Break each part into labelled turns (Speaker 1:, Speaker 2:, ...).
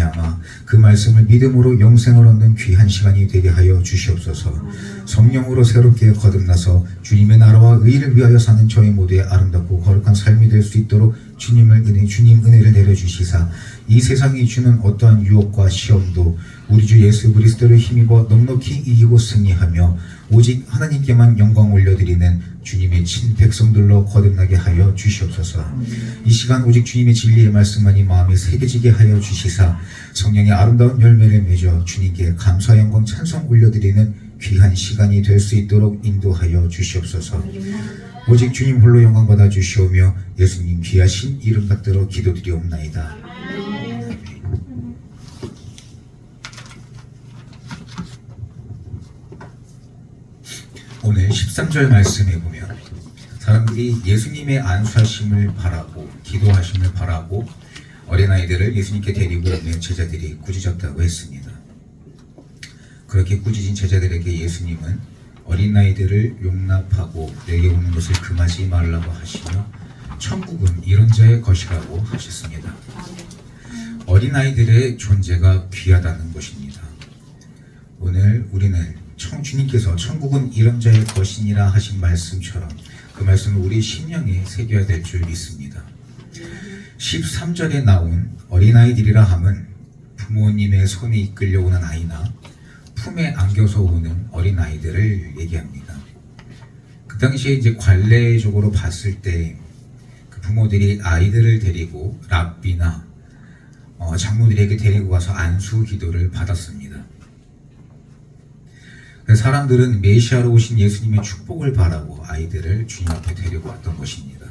Speaker 1: 말미암아 그 말씀을 믿음으로 영생을 얻는 귀한 시간이 되게 하여 주시옵소서. 성령으로 새롭게 거듭나서 주님의 나라와 의를 위하여 사는 저희 모두의 아름답고 거룩한 삶이 될 수 있도록 주님 은혜를 내려주시사 이 세상이 주는 어떠한 유혹과 시험도 우리 주 예수 그리스도를 힘입어 넉넉히 이기고 승리하며 오직 하나님께만 영광 올려드리는 주님의 친 백성들로 거듭나게 하여 주시옵소서. 이 시간 오직 주님의 진리의 말씀만이 마음에 새겨지게 하여 주시사 성령의 아름다운 열매를 맺어 주님께 감사 영광 찬송 올려드리는 귀한 시간이 될 수 있도록 인도하여 주시옵소서. 오직 주님 홀로 영광 받아 주시오며 예수님 귀하신 이름 받들어 기도드리옵나이다. 오늘 13절 말씀에 보면 사람들이 예수님의 안수하심을 바라고 기도하심을 바라고 어린아이들을 예수님께 데리고 오는 제자들이 꾸짖었다고 했습니다. 그렇게 꾸짖은 제자들에게 예수님은 어린아이들을 용납하고 내게 오는 것을 금하지 말라고 하시며 천국은 이런 자의 것이라고 하셨습니다. 어린아이들의 존재가 귀하다는 것입니다. 오늘 우리는 주님께서 천국은 이런 자의 것이니라 하신 말씀처럼 그 말씀을 우리 심령에 새겨야 될 줄 믿습니다. 13절에 나온 어린아이들이라 함은 부모님의 손에 이끌려오는 아이나 품에 안겨서 오는 어린아이들을 얘기합니다. 그 당시에 이제 관례적으로 봤을 때 그 부모들이 아이들을 데리고 랍비나 장로들에게 데리고 가서 안수 기도를 받았습니다. 사람들은 메시아로 오신 예수님의 축복을 바라고 아이들을 주님 앞에 데리고 왔던 것입니다.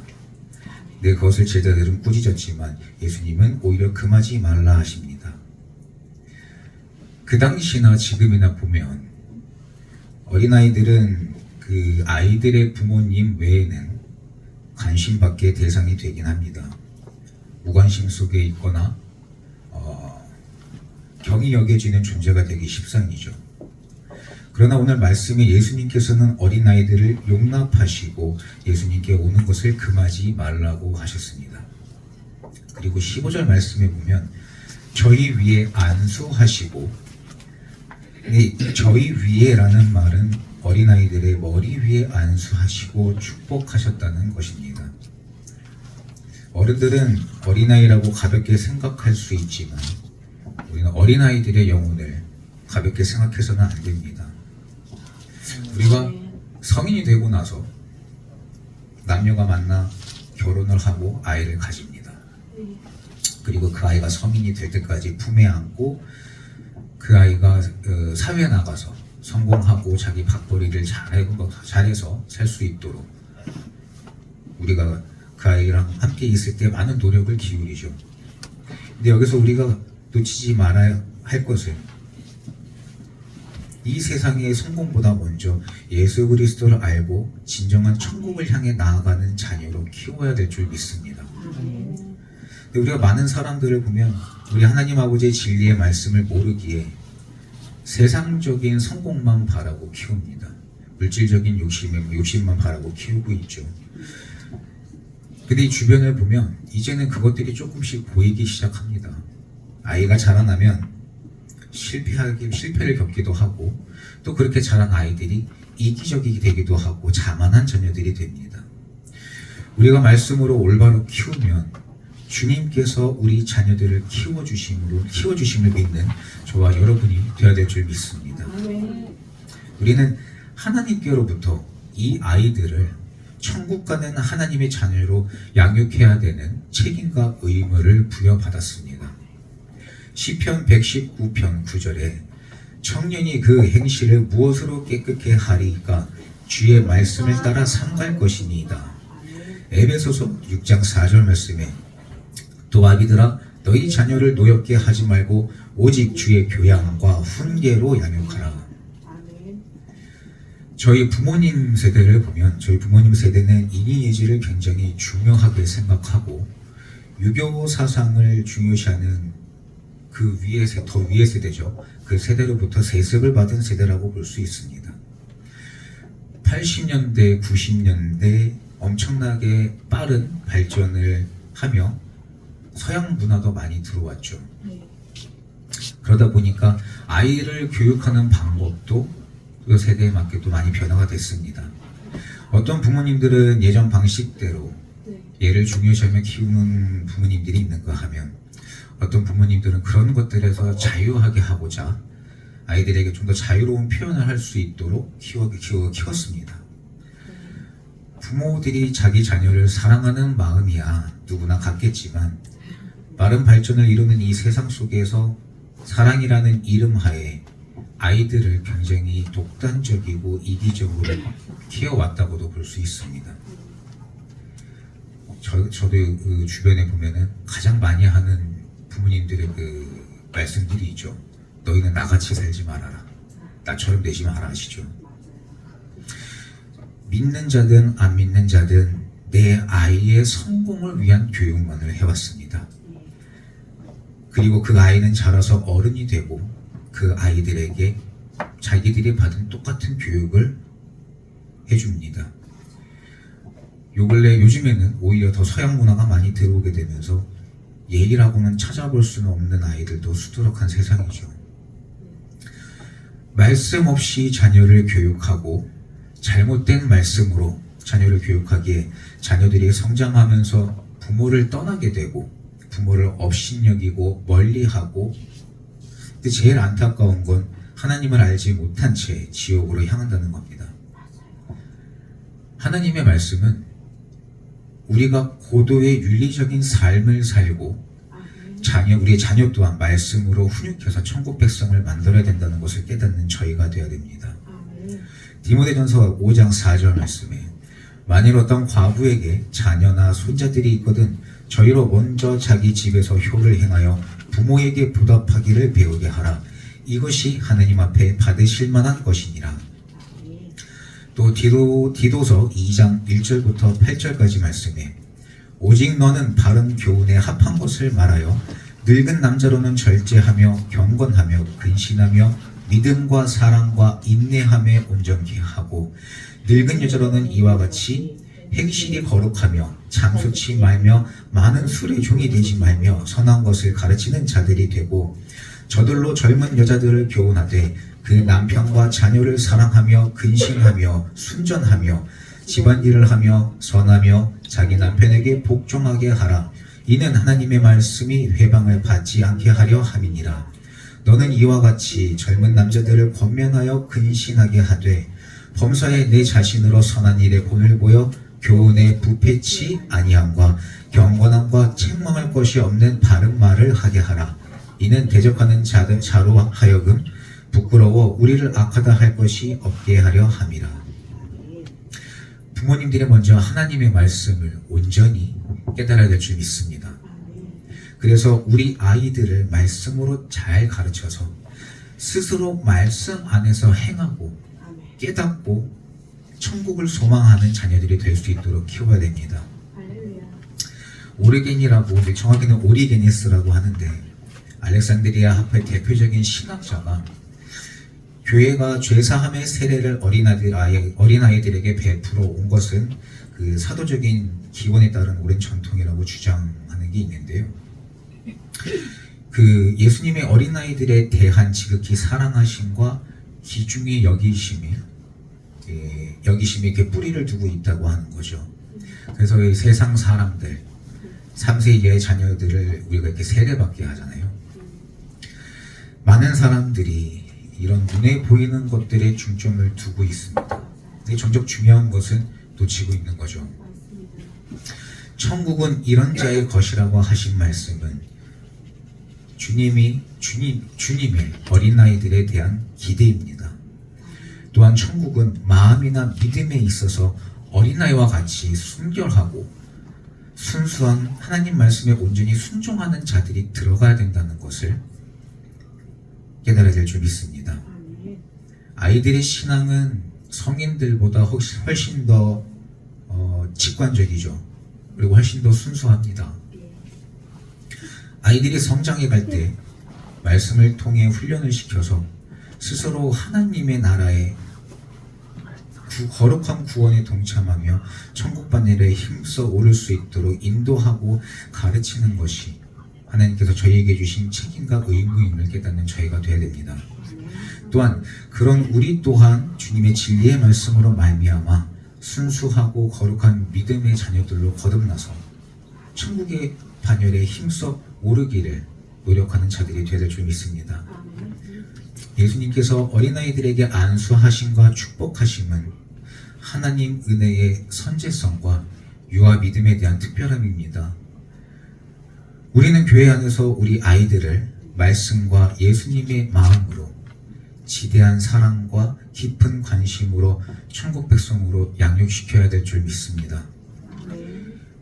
Speaker 1: 근데 그것을 제자들은 꾸짖었지만 예수님은 오히려 금하지 말라 하십니다. 그 당시나 지금이나 보면 어린아이들은 그 아이들의 부모님 외에는 관심받게 대상이 되긴 합니다. 무관심 속에 있거나 경이 여겨지는 존재가 되기 십상이죠. 그러나 오늘 말씀에 예수님께서는 어린아이들을 용납하시고 예수님께 오는 것을 금하지 말라고 하셨습니다. 그리고 15절 말씀에 보면 저희 위에 안수하시고, 저희 위에라는 말은 어린아이들의 머리 위에 안수하시고 축복하셨다는 것입니다. 어른들은 어린아이라고 가볍게 생각할 수 있지만 우리는 어린아이들의 영혼을 가볍게 생각해서는 안 됩니다. 우리가 성인이 되고 나서 남녀가 만나 결혼을 하고 아이를 가집니다. 그리고 그 아이가 성인이 될 때까지 품에 안고 그 아이가 사회에 나가서 성공하고 자기 밥벌이를 잘해서 살 수 있도록 우리가 그 아이랑 함께 있을 때 많은 노력을 기울이죠. 근데 여기서 우리가 놓치지 말아야 할 것은 이 세상의 성공보다 먼저 예수 그리스도를 알고 진정한 천국을 향해 나아가는 자녀로 키워야 될 줄 믿습니다. 근데 우리가 많은 사람들을 보면 우리 하나님 아버지의 진리의 말씀을 모르기에 세상적인 성공만 바라고 키웁니다. 물질적인 욕심만 바라고 키우고 있죠. 근데 이 주변을 보면 이제는 그것들이 조금씩 보이기 시작합니다. 아이가 자라나면 실패를 겪기도 하고 또 그렇게 자란 아이들이 이기적이 되기도 하고 자만한 자녀들이 됩니다. 우리가 말씀으로 올바로 키우면 주님께서 우리 자녀들을 키워주심을 믿는 저와 여러분이 되어야 될 줄 믿습니다. 우리는 하나님께로부터 이 아이들을 천국 가는 하나님의 자녀로 양육해야 되는 책임과 의무를 부여받았습니다. 시편 119편 9절에 청년이 그 행실을 무엇으로 깨끗게 하리이까 주의 말씀을 따라 삼갈 것이니이다. 에베소서 6장 4절 말씀에 또 아기들아 너희 자녀를 노엽게 하지 말고 오직 주의 교양과 훈계로 양육하라. 저희 부모님 세대를 보면 저희 부모님 세대는 인의예지를 굉장히 중요하게 생각하고 유교 사상을 중요시하는 그 더 위의 세대죠. 그 세대로부터 세습을 받은 세대라고 볼 수 있습니다. 80년대, 90년대 엄청나게 빠른 발전을 하며 서양 문화도 많이 들어왔죠. 그러다 보니까 아이를 교육하는 방법도 그 세대에 맞게 또 많이 변화가 됐습니다. 어떤 부모님들은 예전 방식대로 얘를 중요시하며 키우는 부모님들이 있는가 하면, 어떤 부모님들은 그런 것들에서 자유하게 하고자 아이들에게 좀 더 자유로운 표현을 할 수 있도록 키웠습니다. 부모들이 자기 자녀를 사랑하는 마음이야 누구나 같겠지만, 빠른 발전을 이루는 이 세상 속에서 사랑이라는 이름 하에 아이들을 굉장히 독단적이고 이기적으로 키워왔다고도 볼 수 있습니다. 저도 그 주변에 보면은 가장 많이 하는 부모님들의 그 말씀들이 있죠. 너희는 나같이 살지 말아라. 나처럼 되지 마라 하시죠. 믿는 자든 안 믿는 자든 내 아이의 성공을 위한 교육만을 해왔습니다. 그리고 그 아이는 자라서 어른이 되고 그 아이들에게 자기들이 받은 똑같은 교육을 해줍니다. 요 근래 요즘에는 오히려 더 서양 문화가 많이 들어오게 되면서 예의라고는 찾아볼 수는 없는 아이들도 수두룩한 세상이죠. 말씀 없이 자녀를 교육하고 잘못된 말씀으로 자녀를 교육하기에 자녀들이 성장하면서 부모를 떠나게 되고 부모를 업신여기고 멀리하고, 근데 제일 안타까운 건 하나님을 알지 못한 채 지옥으로 향한다는 겁니다. 하나님의 말씀은 우리가 고도의 윤리적인 삶을 살고 우리의 자녀 또한 말씀으로 훈육해서 천국 백성을 만들어야 된다는 것을 깨닫는 저희가 되어야 됩니다. 디모데전서 5장 4절 말씀에 만일 어떤 과부에게 자녀나 손자들이 있거든 저희로 먼저 자기 집에서 효를 행하여 부모에게 보답하기를 배우게 하라. 이것이 하느님 앞에 받으실 만한 것이니라. 또 디도서 2장 1절부터 8절까지 말씀에 오직 너는 바른 교훈에 합한 것을 말하여 늙은 남자로는 절제하며 경건하며 근신하며 믿음과 사랑과 인내함에 온전케 하고, 늙은 여자로는 이와 같이 행실이 거룩하며 장수치 말며 많은 술의 종이 되지 말며 선한 것을 가르치는 자들이 되고, 저들로 젊은 여자들을 교훈하되 그 남편과 자녀를 사랑하며 근신하며 순전하며 집안일을 하며 선하며 자기 남편에게 복종하게 하라. 이는 하나님의 말씀이 회방을 받지 않게 하려 함이니라. 너는 이와 같이 젊은 남자들을 권면하여 근신하게 하되 범사에 내 자신으로 선한 일에 본을 보여 교훈에 부패치 아니함과 경건함과 책망할 것이 없는 바른 말을 하게 하라. 이는 대적하는 자로 하여금 부끄러워 우리를 악하다 할 것이 없게 하려 함이라. 부모님들이 먼저 하나님의 말씀을 온전히 깨달아야 될 줄 믿습니다. 그래서 우리 아이들을 말씀으로 잘 가르쳐서 스스로 말씀 안에서 행하고 깨닫고 천국을 소망하는 자녀들이 될 수 있도록 키워야 됩니다. 오르겐이라고, 정확히는 오리게니스라고 하는데, 알렉산드리아 학파의 대표적인 신학자가 교회가 죄사함의 세례를 어린아이들에게 베풀어 온 것은 그 사도적인 기원에 따른 오랜 전통이라고 주장하는 게 있는데요. 그 예수님의 어린아이들에 대한 지극히 사랑하심과 귀중히 여기심이 이렇게 뿌리를 두고 있다고 하는 거죠. 그래서 이 세상 사람들, 3세 이하의 자녀들을 우리가 이렇게 세례받게 하잖아요. 많은 사람들이 이런 눈에 보이는 것들에 중점을 두고 있습니다. 근데 정작 중요한 것은 놓치고 있는 거죠. 천국은 이런 자의 것이라고 하신 말씀은 주님의 어린아이들에 대한 기대입니다. 또한 천국은 마음이나 믿음에 있어서 어린아이와 같이 순결하고 순수한 하나님 말씀에 온전히 순종하는 자들이 들어가야 된다는 것을 깨달아야 될 줄 믿습니다. 아이들의 신앙은 성인들보다 훨씬 더 직관적이죠. 그리고 훨씬 더 순수합니다. 아이들이 성장해 갈 때 말씀을 통해 훈련을 시켜서 스스로 하나님의 나라에 거룩한 구원에 동참하며 천국받는 일에 힘써 오를 수 있도록 인도하고 가르치는 것이 하나님께서 저희에게 주신 책임과 의무임을 깨닫는 저희가 되어야 됩니다. 또한 그런 우리 또한 주님의 진리의 말씀으로 말미암아 순수하고 거룩한 믿음의 자녀들로 거듭나서 천국의 반열에 힘써 오르기를 노력하는 자들이 되어야 될 줄 믿습니다. 예수님께서 어린아이들에게 안수하심과 축복하심은 하나님 은혜의 선제성과 유아 믿음에 대한 특별함입니다. 우리는 교회 안에서 우리 아이들을 말씀과 예수님의 마음으로 지대한 사랑과 깊은 관심으로 천국 백성으로 양육시켜야 될 줄 믿습니다.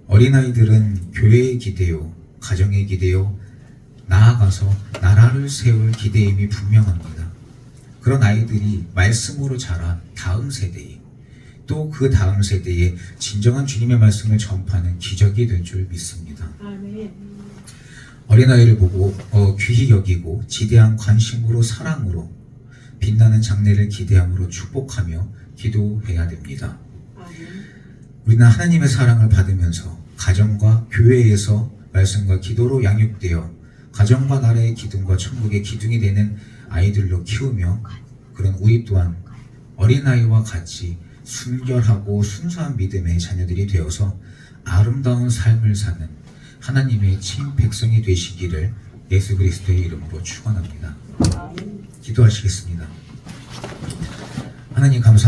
Speaker 1: 어린아이들은 교회의 기대요, 가정의 기대요, 나아가서 나라를 세울 기대임이 분명합니다. 그런 아이들이 말씀으로 자라 다음 세대에 또 그 다음 세대에 진정한 주님의 말씀을 전파하는 기적이 될 줄 믿습니다. 어린아이를 보고 귀히 여기고 지대한 관심으로 사랑으로 빛나는 장래를 기대함으로 축복하며 기도해야 됩니다. 우리는 하나님의 사랑을 받으면서 가정과 교회에서 말씀과 기도로 양육되어 가정과 나라의 기둥과 천국의 기둥이 되는 아이들로 키우며 그런 우리 또한 어린아이와 같이 순결하고 순수한 믿음의 자녀들이 되어서 아름다운 삶을 사는 하나님의 친 백성이 되시기를 예수 그리스도의 이름으로 축원합니다. 기도하시겠습니다. 하나님 감사합니다.